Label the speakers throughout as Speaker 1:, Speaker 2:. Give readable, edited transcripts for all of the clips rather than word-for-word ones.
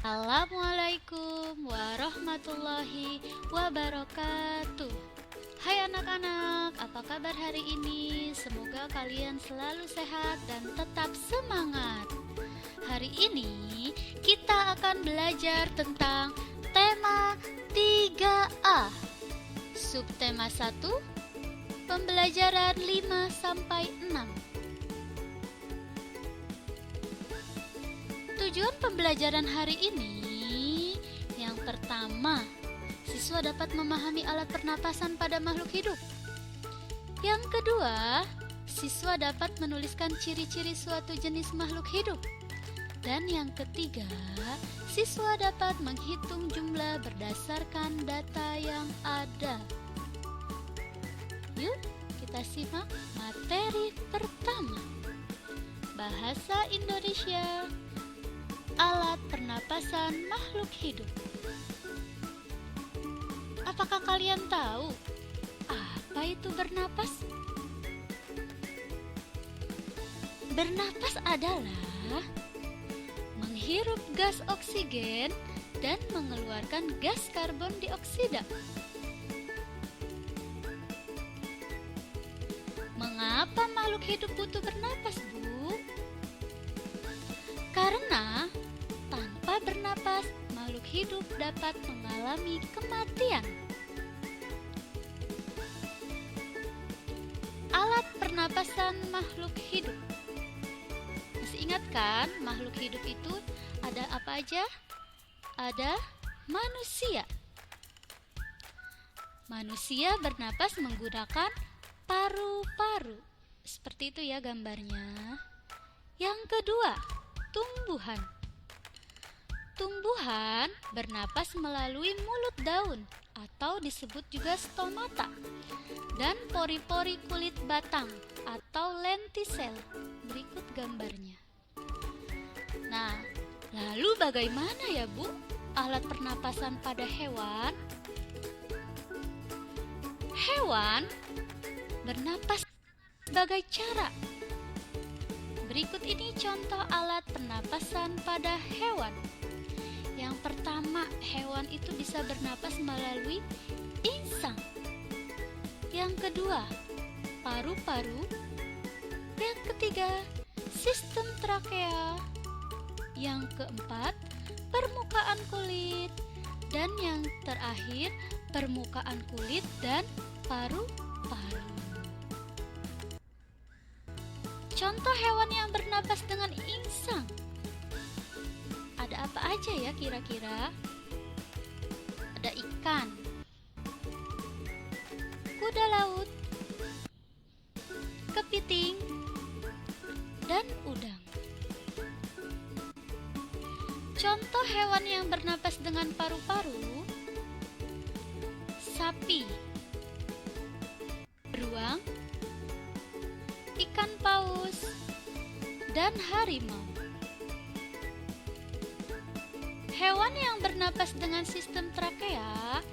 Speaker 1: Assalamualaikum warahmatullahi wabarakatuh. Hai anak-anak, apa kabar hari ini? Semoga kalian selalu sehat dan tetap semangat. Hari ini kita akan belajar tentang tema 3A. Subtema 1, pembelajaran 5-6. Tujuan pembelajaran hari ini, yang pertama, siswa dapat memahami alat pernapasan pada makhluk hidup. Yang kedua, siswa dapat menuliskan ciri-ciri suatu jenis makhluk hidup. Dan yang ketiga, siswa dapat menghitung jumlah berdasarkan data yang ada. Yuk, kita simak materi pertama. Bahasa Indonesia. Alat pernapasan makhluk hidup. Apakah kalian tahu apa itu bernapas? Bernapas adalah menghirup gas oksigen dan mengeluarkan gas karbon dioksida. Mengapa makhluk hidup butuh bernapas, Bu? Karena tanpa bernapas, makhluk hidup dapat mengalami kematian. Alat pernapasan makhluk hidup. Masih ingat kan, makhluk hidup itu ada apa aja? Ada manusia. Manusia bernapas menggunakan paru-paru. Seperti itu ya gambarnya. Yang kedua, tumbuhan. Tumbuhan bernapas melalui mulut daun atau disebut juga stomata dan pori-pori kulit batang atau lentisel. Berikut gambarnya. Nah, lalu bagaimana ya, Bu, alat pernapasan pada hewan? Hewan bernapas sebagai cara. Berikut ini contoh alat pernapasan pada hewan. Yang pertama, hewan itu bisa bernapas melalui insang. Yang kedua, paru-paru. Yang ketiga, sistem trakea. Yang keempat, permukaan kulit. Dan yang terakhir, permukaan kulit dan paru-paru. Contoh hewan yang bernapas dengan insang. Ada apa aja ya kira-kira? Ada ikan, kuda laut, kepiting, dan udang. Contoh hewan yang bernapas dengan paru-paru: sapi, beruang, ikan paus, dan harimau. Hewan yang bernapas dengan sistem trakea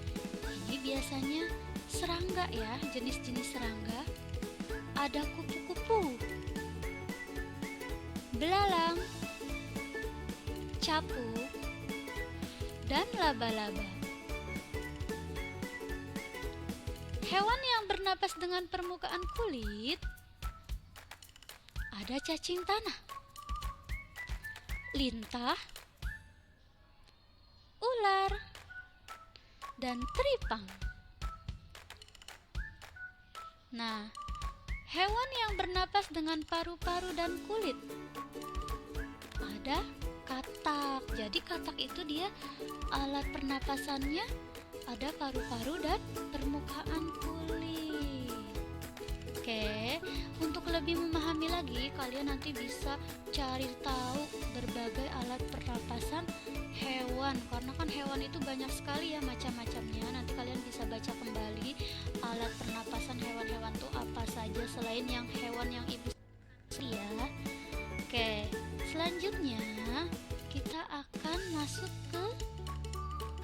Speaker 1: ini biasanya serangga ya, jenis-jenis serangga. Ada kupu-kupu, belalang, capung, dan laba-laba. Hewan yang bernapas dengan permukaan kulit ada cacing tanah, lintah, ular, dan teripang. Nah, hewan yang bernapas dengan paru-paru dan kulit ada katak. Jadi katak itu dia alat pernapasannya ada paru-paru dan permukaan kulit. Oke, untuk lebih memahami lagi, kalian nanti bisa cari tahu berbagai alat pernapasan hewan, karena kan hewan itu banyak sekali ya macam-macamnya. Nanti kalian bisa baca kembali alat pernapasan hewan-hewan tuh apa saja selain yang hewan yang ibu ya. Oke, selanjutnya kita akan masuk ke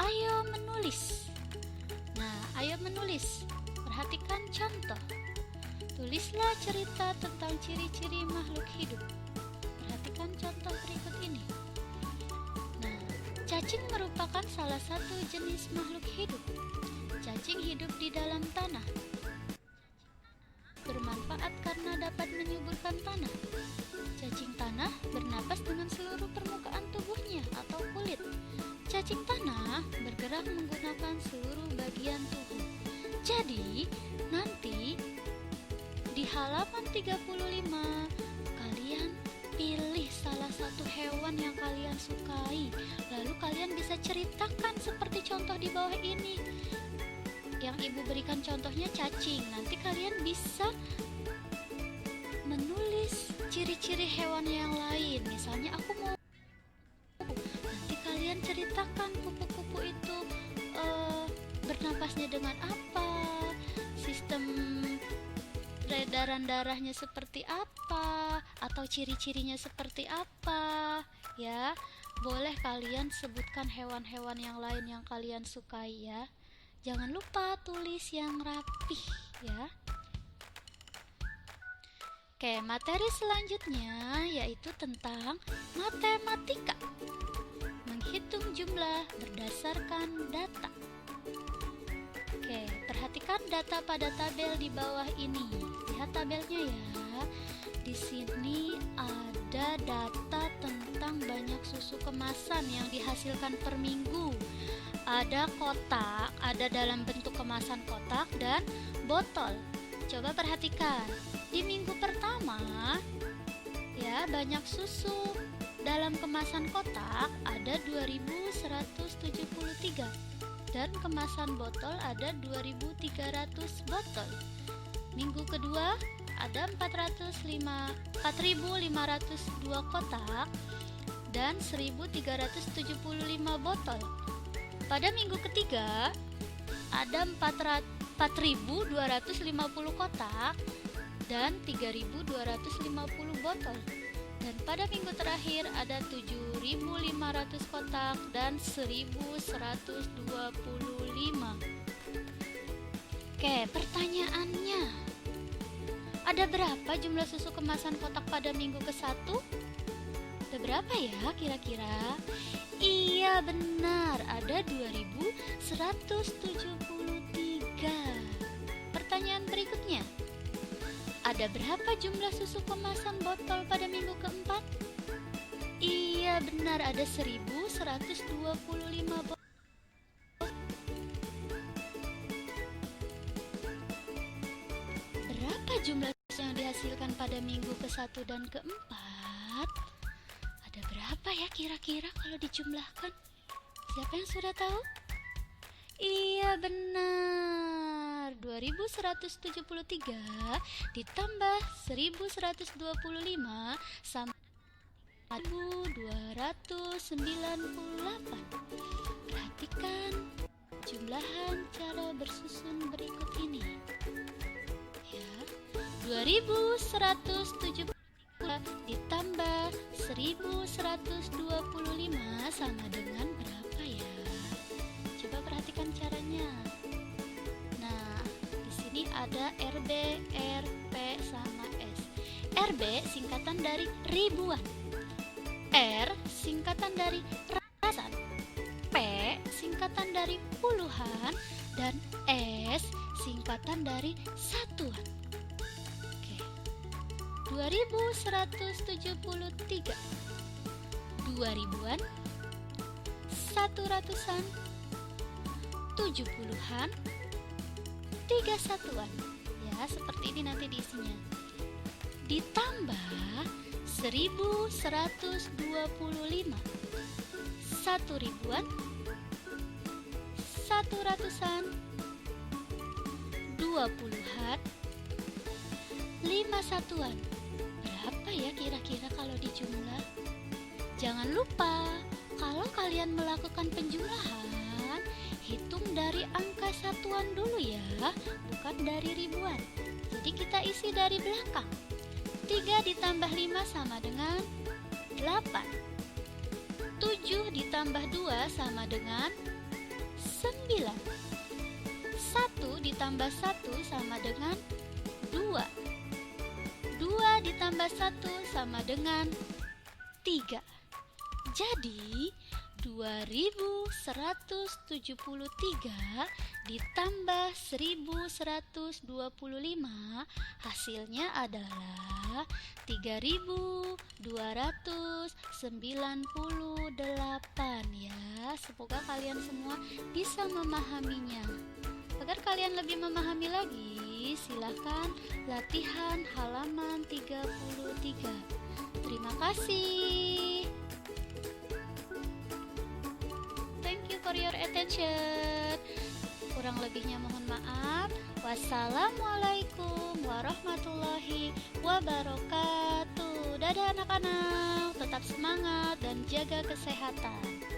Speaker 1: ayo menulis. Nah, ayo menulis. Perhatikan contoh. Tulislah cerita tentang ciri-ciri makhluk hidup. Perhatikan contoh berikut ini. Nah, Cacing merupakan salah satu jenis makhluk hidup. Cacing hidup di dalam tanah. Bermanfaat karena dapat menyuburkan tanah. Cacing tanah bernapas dengan seluruh permukaan tubuhnya atau kulit. Cacing tanah bergerak menggunakan seluruh bagian tubuh. Jadi, nanti di halaman 35 kalian pilih salah satu hewan yang kalian sukai. Lalu kalian bisa ceritakan seperti contoh di bawah ini. Yang ibu berikan contohnya cacing. Nanti kalian bisa menulis ciri-ciri hewan yang lain. Misalnya aku mau, nanti kalian ceritakan kupu-kupu itu bernapasnya dengan apa, sistem peredaran darahnya seperti apa, atau ciri-cirinya seperti apa. Ya, boleh kalian sebutkan hewan-hewan yang lain yang kalian sukai ya. Jangan lupa tulis yang rapih ya. Oke, materi selanjutnya yaitu tentang matematika. Menghitung jumlah berdasarkan data. Oke, perhatikan data pada tabel di bawah ini. Lihat tabelnya ya. Di sini ada data tentang banyak susu kemasan yang dihasilkan per minggu. Ada kotak, ada dalam bentuk kemasan kotak dan botol. Coba perhatikan. Di minggu pertama ya, banyak susu dalam kemasan kotak ada 2173 dan kemasan botol ada 2300 botol. Minggu kedua ada 4502 kotak dan 1375 botol. Pada minggu ketiga ada 4250 kotak dan 3250 botol. Dan pada minggu terakhir ada 7500 kotak dan 1125. Oke, pertanyaannya, ada berapa jumlah susu kemasan kotak pada minggu ke-1? Ada berapa ya kira-kira? Iya benar, ada 2173. Pertanyaan berikutnya, ada berapa jumlah susu kemasan botol pada minggu ke-4? Iya benar, ada 1125 botol. Berapa jumlah susu yang dihasilkan pada minggu ke-1 dan ke-4? Ada berapa ya kira-kira kalau dijumlahkan? Siapa yang sudah tahu? Iya benar, 2173 ditambah 1125 sama 1298. Perhatikan jumlahan cara bersusun berikut ini ya. 2170 ditambah 1125 sama dengan berapa ya? Coba perhatikan caranya. Nah, di sini ada RB, RP sama S. RB singkatan dari ribuan, R singkatan dari ratusan, P singkatan dari puluhan, dan S singkatan dari satuan. 2173, 2000-an, 100-an, 70-an, 3 satuan. Ya, seperti ini nanti diisinya. Ditambah 1125, 1000-an, 100-an, 20-an, 5 satuan. Berapa ya kira-kira kalau dijumlah? Jangan lupa, kalau kalian melakukan penjumlahan, hitung dari angka satuan dulu ya, bukan dari ribuan. Jadi kita isi dari belakang. 3 ditambah 5 sama dengan 8. 7 ditambah 2 sama dengan 9. 1 ditambah 1 sama dengan 2. 2 ditambah 1 sama dengan 3. Jadi 2173 ditambah 1125 hasilnya adalah 3298 ya. Semoga kalian semua bisa memahaminya. Agar kalian lebih memahami lagi, silahkan latihan halaman 33. Terima kasih. Thank you for your attention. Kurang lebihnya mohon maaf. Wassalamualaikum warahmatullahi wabarakatuh. Dadah anak-anak, tetap semangat dan jaga kesehatan.